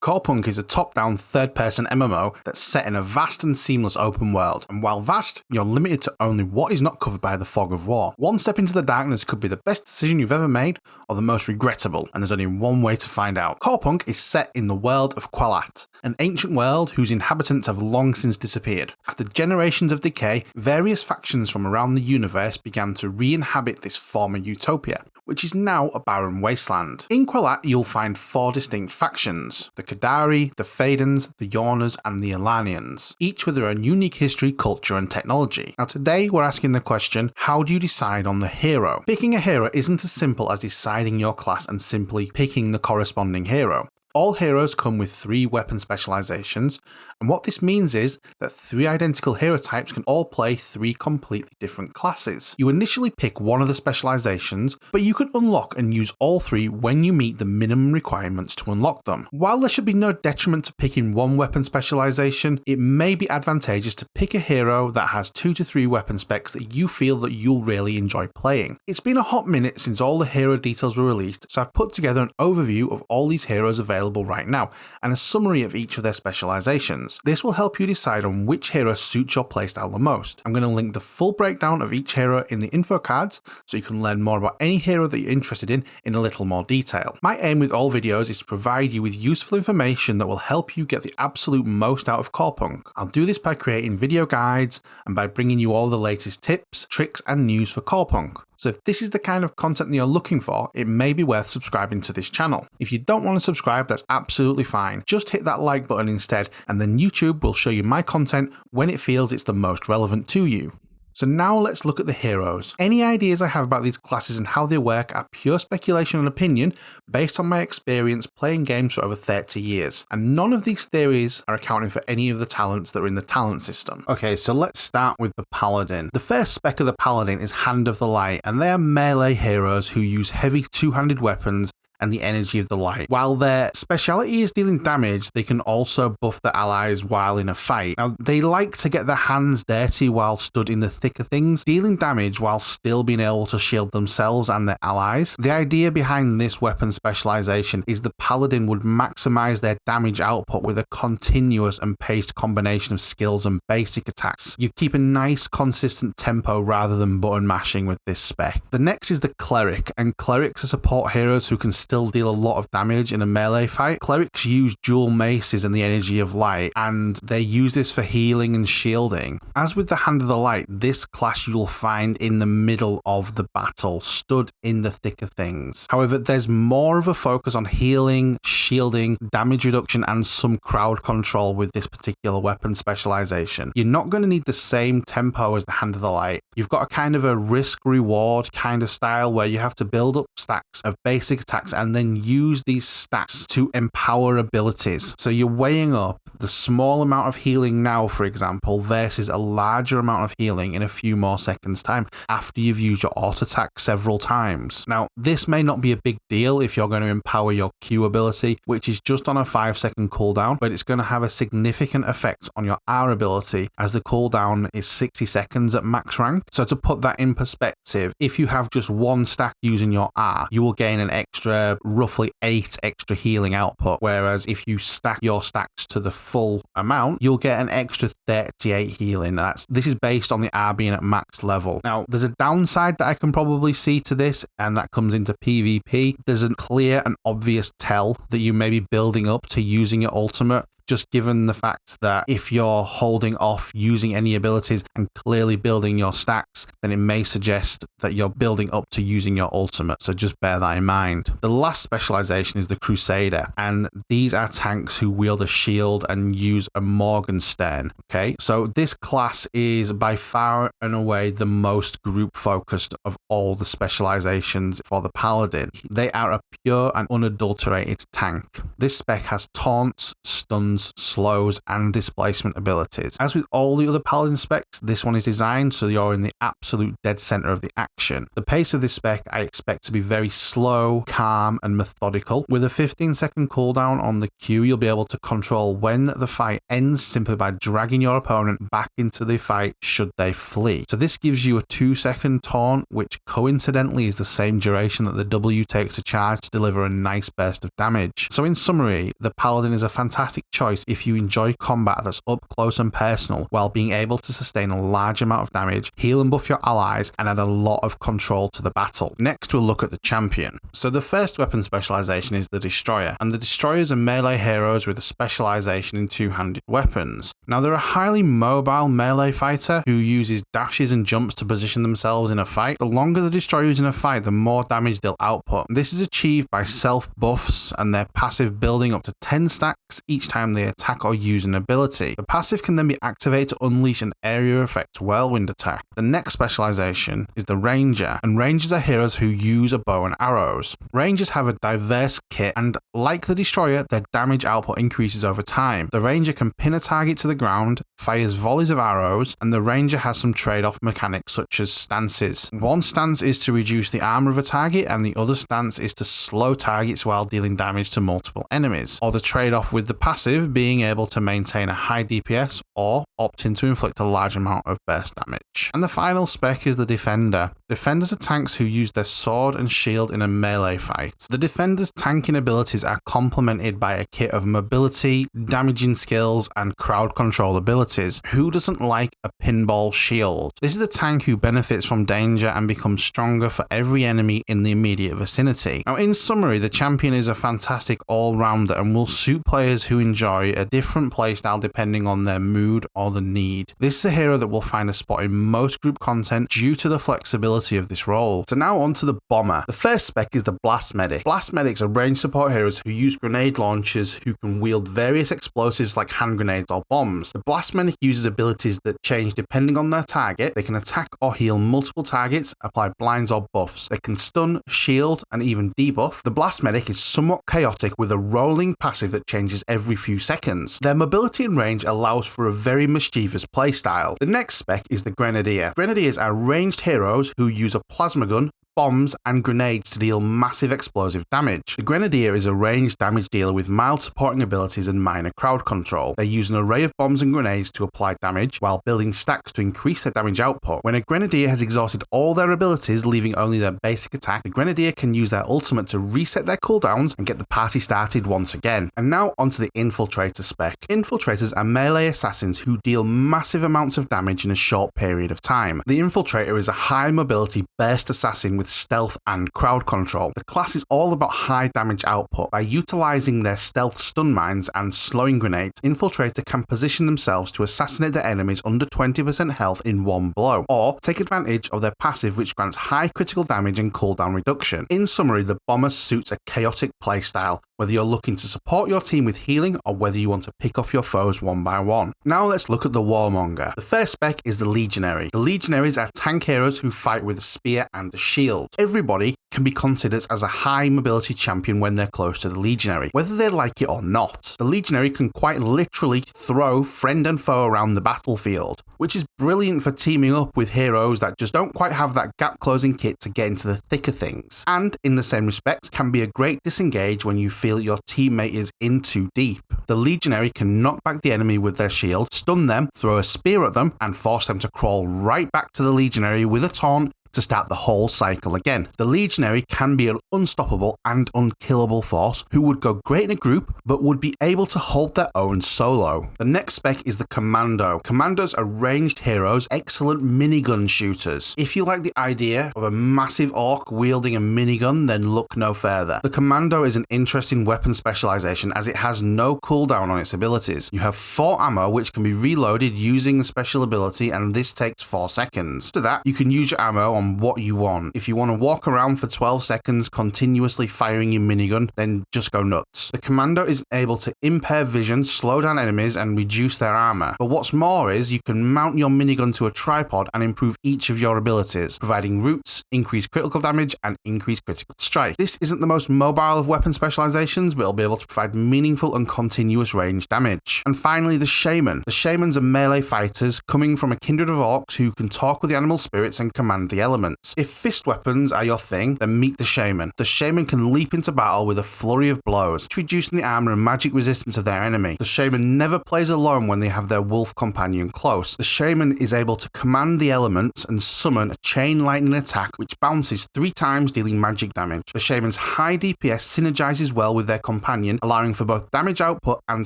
Corepunk is a top-down third-person MMO that's set in a vast and seamless open world, and while vast, you're limited to only what is not covered by the fog of war. One step into the darkness could be the best decision you've ever made, or the most regrettable, and there's only one way to find out. Corepunk is set in the world of Paladin, an ancient world whose inhabitants have long since disappeared. After generations of decay, various factions from around the universe began to re-inhabit this former utopia, which is now a barren wasteland. In Quelat, you'll find 4 distinct factions: the Kadari, the Fadens, the Yawners, and the Alanians, each with their own unique history, culture, and technology. Now today we're asking the question, how do you decide on the hero? Picking a hero isn't as simple as deciding your class and simply picking the corresponding hero. All heroes come with 3 weapon specializations, and what this means is that 3 identical hero types can all play 3 completely different classes. You initially pick one of the specializations, but you can unlock and use all 3 when you meet the minimum requirements to unlock them. While there should be no detriment to picking one weapon specialization, it may be advantageous to pick a hero that has 2 to 3 weapon specs that you feel that you'll really enjoy playing. It's been a hot minute since all the hero details were released, so I've put together an overview of all these heroes available right now, and a summary of each of their specializations. This will help you decide on which hero suits your playstyle the most. I'm going to link the full breakdown of each hero in the info cards, so you can learn more about any hero that you're interested in a little more detail. My aim with all videos is to provide you with useful information that will help you get the absolute most out of Corepunk. I'll do this by creating video guides and by bringing you all the latest tips, tricks, and news for Corepunk. So if this is the kind of content that you're looking for, it may be worth subscribing to this channel. If you don't want to subscribe, that's absolutely fine. Just hit that like button instead, and then YouTube will show you my content when it feels it's the most relevant to you. So now let's look at the heroes. Any ideas I have about these classes and how they work are pure speculation and opinion based on my experience playing games for over 30 years. And none of these theories are accounting for any of the talents that are in the talent system. Okay, so let's start with the Paladin. The first spec of the Paladin is Hand of the Light, and they are melee heroes who use heavy two-handed weapons and the energy of the light. While their speciality is dealing damage, they can also buff their allies while in a fight. Now, they like to get their hands dirty while stood in the thick of things, dealing damage while still being able to shield themselves and their allies. The idea behind this weapon specialization is the Paladin would maximize their damage output with a continuous and paced combination of skills and basic attacks. You keep a nice consistent tempo rather than button mashing with this spec. The next is the Cleric, and Clerics are support heroes who can still deal a lot of damage in a melee fight. Clerics use dual maces and the energy of light, and they use this for healing and shielding. As with the Hand of the Light, this class you'll find in the middle of the battle, stood in the thick of things. However, there's more of a focus on healing, shielding, damage reduction, and some crowd control with this particular weapon specialization. You're not going to need the same tempo as the Hand of the Light. You've got a kind of a risk-reward kind of style where you have to build up stacks of basic attacks and then use these stats to empower abilities. So you're weighing up the small amount of healing now, for example, versus a larger amount of healing in a few more seconds time after you've used your auto attack several times. Now, this may not be a big deal if you're going to empower your Q ability, which is just on a 5-second cooldown, but it's going to have a significant effect on your R ability as the cooldown is 60 seconds at max rank. So to put that in perspective, if you have just one stack using your R, you will gain an extra roughly 8 extra healing output, whereas if you stack your stacks to the full amount, you'll get an extra 38 healing. This is based on the R being at max level. Now, there's a downside that I can probably see to this, and that comes into PvP. There's a clear and obvious tell that you may be building up to using your ultimate, just given the fact that if you're holding off using any abilities and clearly building your stacks, then it may suggest that you're building up to using your ultimate, so just bear that in mind. The last specialization is the Crusader, and these are tanks who wield a shield and use a Morgenstern. Okay, so this class is by far and away the most group focused of all the specializations for the Paladin. They are a pure and unadulterated tank. This spec has taunts, stuns, stuns, slows, and displacement abilities. As with all the other Paladin specs, this one is designed so you're in the absolute dead center of the action. The pace of this spec I expect to be very slow, calm, and methodical. With a 15-second cooldown on the Q, you'll be able to control when the fight ends simply by dragging your opponent back into the fight should they flee. So this gives you a 2-second taunt, which coincidentally is the same duration that the W takes to charge to deliver a nice burst of damage. So in summary, the Paladin is a fantastic choice if you enjoy combat that's up close and personal while being able to sustain a large amount of damage, heal and buff your allies, and add a lot of control to the battle. Next we'll look at the champion. So the first weapon specialization is the Destroyer, and the Destroyers are melee heroes with a specialization in two-handed weapons. Now they're a highly mobile melee fighter who uses dashes and jumps to position themselves in a fight. The longer the Destroyer is in a fight, the more damage they'll output. This is achieved by self buffs and their passive building up to 10 stacks each time they attack or use an ability. The passive can then be activated to unleash an area effect whirlwind attack. The next specialization is the Ranger, and Rangers are heroes who use a bow and arrows. Rangers have a diverse kit, and like the Destroyer, their damage output increases over time. The Ranger can pin a target to the ground, fires volleys of arrows, and the Ranger has some trade-off mechanics such as stances. One stance is to reduce the armor of a target, and the other stance is to slow targets while dealing damage to multiple enemies, or the trade-off with the passive being able to maintain a high DPS or opting to inflict a large amount of burst damage. And the final spec is the Defender. Defenders are tanks who use their sword and shield in a melee fight. The Defender's tanking abilities are complemented by a kit of mobility, damaging skills, and crowd control abilities. Who doesn't like a pinball shield? This is a tank who benefits from danger and becomes stronger for every enemy in the immediate vicinity. Now in summary, the champion is a fantastic all-rounder and will suit players who enjoy a different playstyle depending on their mood or the need. This is a hero that will find a spot in most group content due to the flexibility of this role. So now on to the Bomber. The first spec is the Blast Medic. Blast Medics are ranged support heroes who use grenade launchers who can wield various explosives like hand grenades or bombs. The Blast Medic uses abilities that change depending on their target. They can attack or heal multiple targets, apply blinds or buffs. They can stun, shield, and even debuff. The Blast Medic is somewhat chaotic with a rolling passive that changes every few seconds. Their mobility and range allows for a very mischievous playstyle. The next spec is the Grenadier. Grenadiers are ranged heroes who use a plasma gun, bombs, and grenades to deal massive explosive damage. The Grenadier is a ranged damage dealer with mild supporting abilities and minor crowd control. They use an array of bombs and grenades to apply damage while building stacks to increase their damage output. When a Grenadier has exhausted all their abilities, leaving only their basic attack, the Grenadier can use their ultimate to reset their cooldowns and get the party started once again. And now onto the Infiltrator spec. Infiltrators are melee assassins who deal massive amounts of damage in a short period of time. The Infiltrator is a high mobility burst assassin with stealth and crowd control. The class is all about high damage output. By utilizing their stealth stun mines and slowing grenades, Infiltrator can position themselves to assassinate their enemies under 20% health in one blow, or take advantage of their passive which grants high critical damage and cooldown reduction. In summary, the Bomber suits a chaotic playstyle, whether you're looking to support your team with healing or whether you want to pick off your foes one by one. Now let's look at the Warmonger. The first spec is the Legionary. The Legionaries are tank heroes who fight with a spear and a shield. Everybody can be considered as a high mobility champion when they're close to the Legionary, whether they like it or not. The Legionary can quite literally throw friend and foe around the battlefield, which is brilliant for teaming up with heroes that just don't quite have that gap closing kit to get into the thick of things, and in the same respect can be a great disengage when you feel your teammate is in too deep. The Legionary can knock back the enemy with their shield, stun them, throw a spear at them, and force them to crawl right back to the Legionary with a taunt to start the whole cycle again. The Legionary can be an unstoppable and unkillable force who would go great in a group but would be able to hold their own solo. The next spec is the Commando. Commandos are ranged heroes, excellent minigun shooters. If you like the idea of a massive orc wielding a minigun, then look no further. The Commando is an interesting weapon specialization as it has no cooldown on its abilities. You have 4 ammo which can be reloaded using the special ability, and this takes 4 seconds. After that, you can use your ammo on what you want. If you want to walk around for 12 seconds continuously firing your minigun, then just go nuts. The commando is able to impair vision, slow down enemies, and reduce their armor. But what's more is you can mount your minigun to a tripod and improve each of your abilities, providing routes, increased critical damage, and increased critical strike. This isn't the most mobile of weapon specializations, but it'll be able to provide meaningful and continuous range damage. And finally, the Shaman. The Shamans are melee fighters coming from a kindred of orcs who can talk with the animal spirits and command the elements. If fist weapons are your thing, then meet the Shaman. The Shaman can leap into battle with a flurry of blows, reducing the armor and magic resistance of their enemy. The Shaman never plays alone when they have their wolf companion close. The Shaman is able to command the elements and summon a chain lightning attack which bounces 3 times, dealing magic damage. The Shaman's high DPS synergizes well with their companion, allowing for both damage output and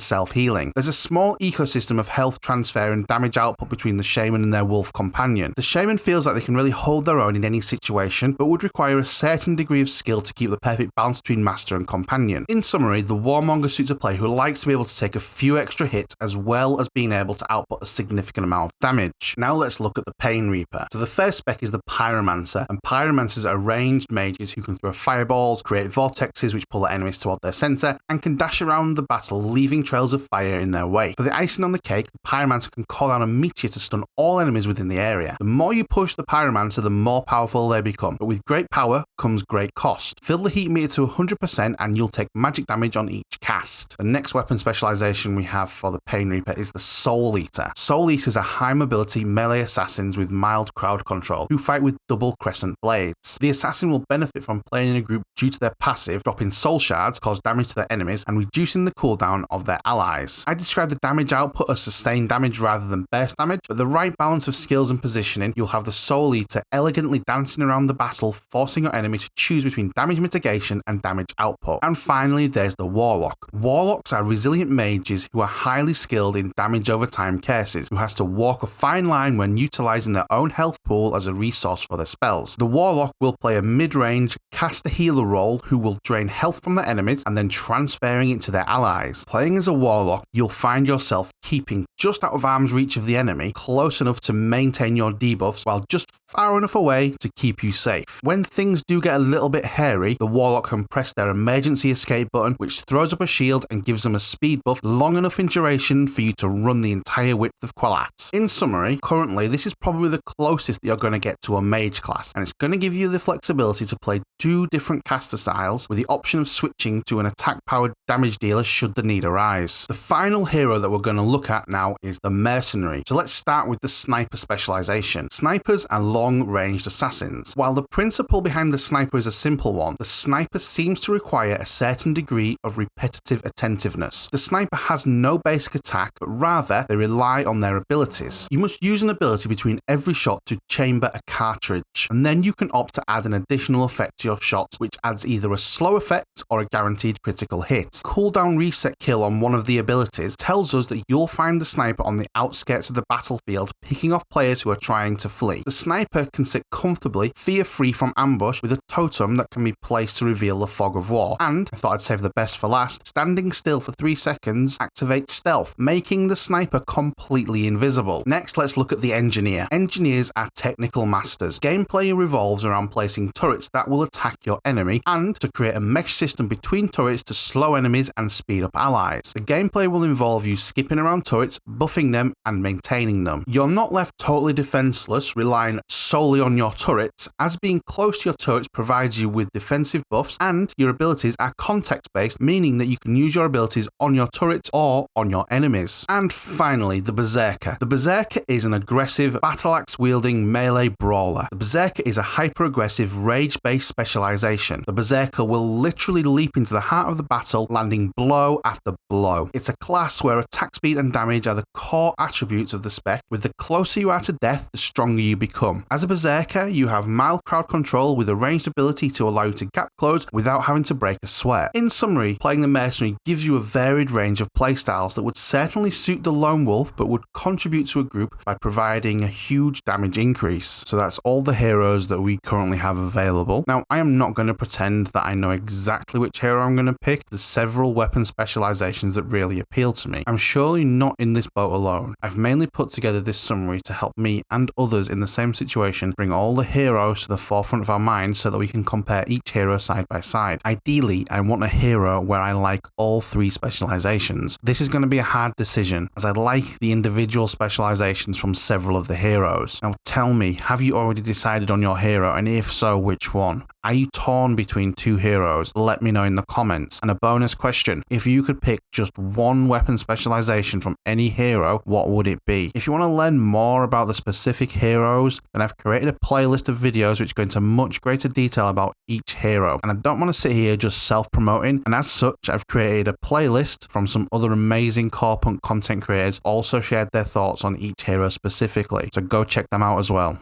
self-healing. There's a small ecosystem of health transfer and damage output between the Shaman and their wolf companion. The Shaman feels like they can really hold their own in any situation, but would require a certain degree of skill to keep the perfect balance between master and companion. In summary, the Warmonger suits a player who likes to be able to take a few extra hits as well as being able to output a significant amount of damage. Now let's look at the Pain Reaper. So the first spec is the Pyromancer, and Pyromancers are ranged mages who can throw fireballs, create vortexes which pull their enemies toward their center, and can dash around the battle leaving trails of fire in their way. For the icing on the cake, the Pyromancer can call down a meteor to stun all enemies within the area. The more you push the Pyromancer, the more powerful they become, but with great power comes great cost. Fill the heat meter to 100% and you'll take magic damage on each cast. The next weapon specialization we have for the Pain Reaper is the Soul Eater. Soul Eaters are high mobility melee assassins with mild crowd control who fight with double crescent blades. The assassin will benefit from playing in a group due to their passive, dropping soul shards, cause damage to their enemies, and reducing the cooldown of their allies. I describe the damage output as sustained damage rather than burst damage, but the right balance of skills and positioning, you'll have the Soul Eater elegantly dancing around the battle, forcing your enemy to choose between damage mitigation and damage output. And finally, there's the Warlock. Warlocks are resilient mages who are highly skilled in damage over time curses, who has to walk a fine line when utilizing their own health pool as a resource for their spells. The Warlock will play a mid-range caster healer role who will drain health from their enemies and then transferring it to their allies. Playing as a Warlock, you'll find yourself keeping just out of arm's reach of the enemy, close enough to maintain your debuffs while just far enough away to keep you safe. When things do get a little bit hairy, the Warlock can press their emergency escape button, which throws up a shield and gives them a speed buff long enough in duration for you to run the entire width of Qualat. In summary, currently this is probably the closest that you're going to get to a mage class, and it's going to give you the flexibility to play 2 different caster styles with the option of switching to an attack powered damage dealer should the need arise. The final hero that we're going to look at now is the Mercenary. So let's start with the Sniper specialization. Snipers are long-ranged assassins. While the principle behind the Sniper is a simple one, the Sniper seems to require a certain degree of repetitive attentiveness. The Sniper has no basic attack, but rather they rely on their abilities. You must use an ability between every shot to chamber a cartridge, and then you can opt to add an additional effect to your shots, which adds either a slow effect or a guaranteed critical hit. Cooldown reset kill on one of the abilities tells us that you'll find the Sniper on the outskirts of the battlefield, picking off players who are trying to flee. The Sniper can sit comfortably, fear-free from ambush, with a totem that can be placed to reveal the fog of war. And, I thought I'd save the best for last, standing still for 3 seconds activates stealth, making the Sniper completely invisible. Next, let's look at the Engineer. Engineers are technical masters. Gameplay revolves around placing turrets that will attack your enemy, and to create a mesh system between turrets to slow enemies and speed up allies. The gameplay will involve you skipping around turrets, buffing them, and maintaining them. You're not left totally defenseless, relying solely on your turrets, as being close to your turrets provides you with defensive buffs, and your abilities are context-based, meaning that you can use your abilities on your turrets or on your enemies. And finally, the Berserker. The Berserker is an aggressive, battle-axe-wielding melee brawler. The Berserker is a hyper-aggressive, rage-based specialization. The Berserker will literally leap into the heart of the battle, landing blow after blow. It's a class where attack speed and damage are the core attributes of the spec, with the closer you are to death, the stronger you become. As a Berserker, you have mild crowd control with a ranged ability to allow you to gap close without having to break a sweat. In summary, playing the Mercenary gives you a varied range of playstyles that would certainly suit the lone wolf, but would contribute to a group by providing a huge damage increase. So that's all the heroes that we currently have available. Now, I am not going to pretend that I know exactly which hero I'm going to pick. There's several weapon specializations that really appeal to me. I'm surely not in this boat alone. I've mainly put together this summary to help me and others in the same situation bring bring all the heroes to the forefront of our minds so that we can compare each hero side by side. Ideally, I want a hero where I like all 3 specializations. This is going to be a hard decision as I like the individual specializations from several of the heroes. Now tell me, have you already decided on your hero, and if so, which one? Are you torn between 2 heroes? Let me know in the comments. And a bonus question, if you could pick just one weapon specialization from any hero, what would it be? If you want to learn more about the specific heroes, then I've created a playlist of videos which go into much greater detail about each hero. And I don't want to sit here just self-promoting, and as such, I've created a playlist from some other amazing Corepunk content creators also shared their thoughts on each hero specifically. So go check them out as well.